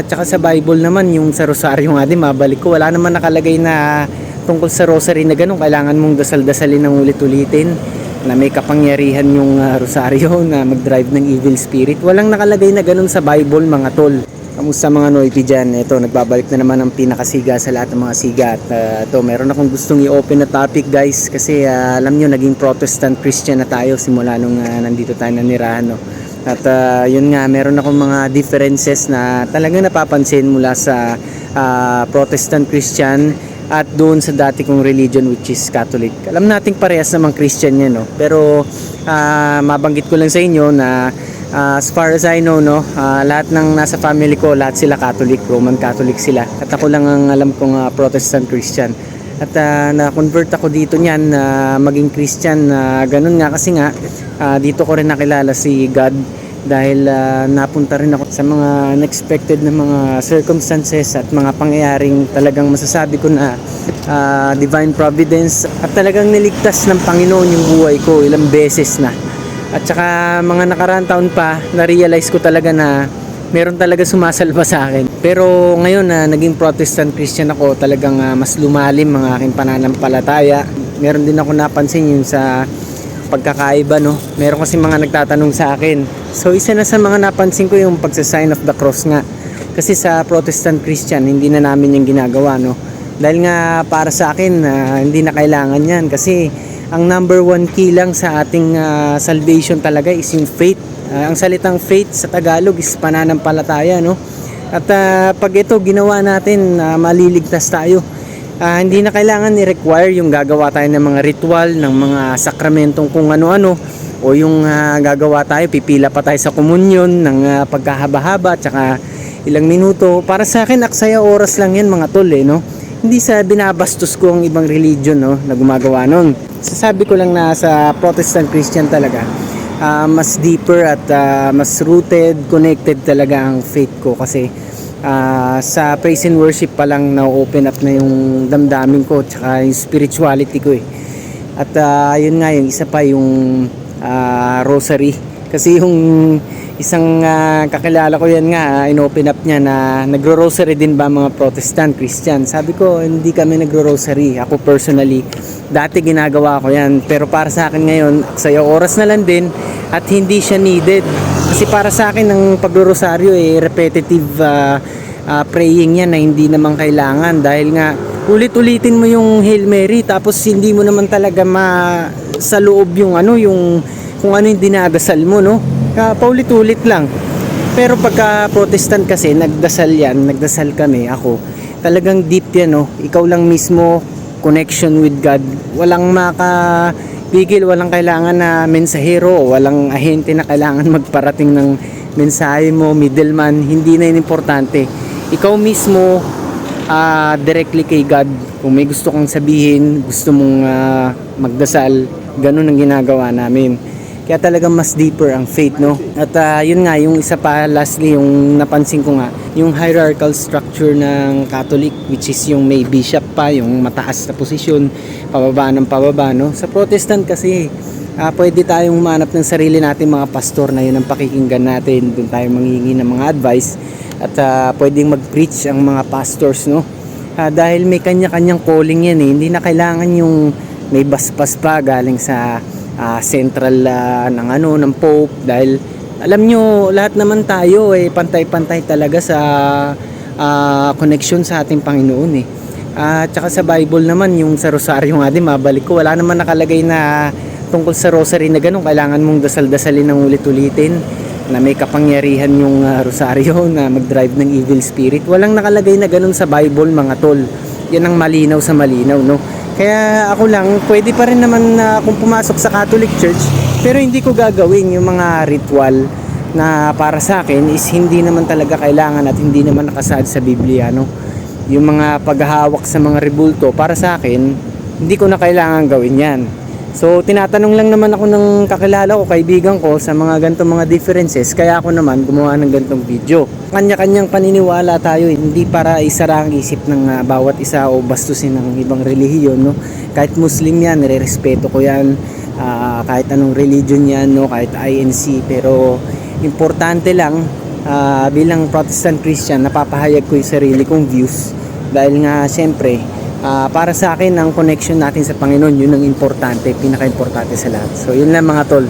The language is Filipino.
Tsaka sa Bible naman, yung sa rosaryo nga din, mabalik ko, wala naman nakalagay na tungkol sa rosary na ganun, kailangan mong dasal-dasalin ng ulit-ulitin na may kapangyarihan yung rosaryo na mag-drive ng evil spirit. Walang nakalagay na ganun sa Bible, mga tol. Kamusta mga Noity dyan? Ito, nagbabalik na naman ang pinakasiga sa lahat ng mga siga. At ito, meron akong gustong i-open na topic, guys, kasi alam nyo, naging Protestant Christian na tayo simula nung nandito tayo nanirahan, no? At yun nga, meron akong mga differences na talagang napapansin mula sa Protestant Christian at doon sa dati kong religion, which is Catholic. Alam nating parehas namang Christian yan, no? Pero mabanggit ko lang sa inyo na as far as I know, no, lahat ng nasa family ko, lahat sila Catholic, Roman Catholic sila. At ako lang ang alam kong Protestant Christian. At na-convert ako dito niyan na maging Christian. Ganun nga kasi nga dito ko rin nakilala si God dahil napunta rin ako sa mga unexpected na mga circumstances at mga pangyayaring talagang masasabi ko na divine providence at talagang niligtas ng Panginoon yung buhay ko ilang beses na. At saka mga nakaraang taon pa na-realize ko talaga na meron talaga sumasalba sa akin. Pero ngayon na naging Protestant Christian ako, talagang mas lumalim ang aking pananampalataya. Meron din ako napansin yun sa pagkakaiba, no? Meron kasi mga nagtatanong sa akin. So isa na sa mga napansin ko yung pagsa-sign of the cross nga. Kasi sa Protestant Christian, hindi na namin yung ginagawa, no? Dahil nga para sa akin, hindi na kailangan yan. Kasi ang number one key lang sa ating salvation talaga is yung faith. Ang salitang faith sa Tagalog is pananampalataya, no? At pag ito ginawa natin, maliligtas tayo. Hindi na kailangan i-require yung gagawa tayo ng mga ritual, ng mga sakramentong kung ano-ano, o yung gagawa tayo, pipila pa tayo sa komunyon ng pagkahaba-haba at saka ilang minuto. Para sa akin, aksaya oras lang yan, mga tol, no? Hindi sa binabastos ko ang ibang religion, no, na gumagawa nun. Sasabi ko lang na sa Protestant Christian talaga, mas deeper at mas rooted, connected talaga ang faith ko kasi sa praise and worship pa lang na-open up na yung damdamin ko tsaka yung spirituality ko eh. At yun nga, yung isa pa yung rosary kasi yung isang kakilala ko yan nga, in-open up niya na nagro-rosary din ba mga Protestant Christian. Sabi ko, hindi kami nagro-rosary. Ako personally, dati ginagawa ko yan. Pero para sa akin ngayon, saya oras na lang din at hindi siya needed. Kasi para sa akin, ang pagro-rosaryo repetitive praying yan na hindi naman kailangan. Dahil nga, ulit-ulitin mo yung Hail Mary tapos hindi mo naman talaga sa loob yung kung ano yung dinadasal mo, no? Paulit-ulit lang. Pero pagka Protestant kasi, nagdasal kami, ako. Talagang deep yan, no? Ikaw lang mismo, connection with God. Walang makapigil, walang kailangan na mensahero, walang ahente na kailangan magparating ng mensahe mo, middleman, hindi na yun importante. Ikaw mismo, directly kay God. Kung may gusto kang sabihin, gusto mong magdasal, ganun ang ginagawa namin. Kaya talagang mas deeper ang faith, no? At yun nga, yung isa pa, lastly, yung napansin ko nga, yung hierarchical structure ng Catholic, which is yung may bishop pa, yung mataas na posisyon, pababa ng pababa, no? Sa Protestant kasi, pwede tayong humanap ng sarili natin mga pastor na yun ang pakikinggan natin, doon tayo manghihingi ng mga advice, at pwedeng mag-preach ang mga pastors, no? Dahil may kanya-kanyang calling yan, hindi na kailangan yung may basbas pa galing sa central ng Pope, dahil alam nyo lahat naman tayo pantay-pantay talaga sa connection sa ating Panginoon tsaka sa Bible naman, yung sa rosaryo nga din, mabalik ko, wala naman nakalagay na tungkol sa rosary na ganun, kailangan mong dasal-dasalin ng ulit-ulitin na may kapangyarihan yung rosaryo na mag-drive ng evil spirit. Walang nakalagay na ganun sa Bible, mga tol. Yan ang malinaw sa malinaw, no? Kaya ako lang, pwede pa rin naman kung pumasok sa Catholic Church, pero hindi ko gagawin yung mga ritual na para sa akin is hindi naman talaga kailangan at hindi naman nakasaad sa Biblia, no? Yung mga paghahawak sa mga rebulto, para sa akin, hindi ko na kailangan gawin yan. So, tinatanong lang naman ako ng kakilala ko, kaibigan ko, sa mga ganitong mga differences, kaya ako naman gumawa ng ganitong video. Kanya-kanyang paniniwala tayo, hindi para isara ang isip ng bawat isa o bastusin ng ibang relihiyon, no? Kahit Muslim yan, nire-respeto ko yan, kahit anong religion yan, no? Kahit INC, pero importante lang bilang Protestant Christian, napapahayag ko yung sarili kong views dahil nga siyempre para sa akin ang connection natin sa Panginoon, yun ang importante, pinaka-importante sa lahat. So yun lang mga tol.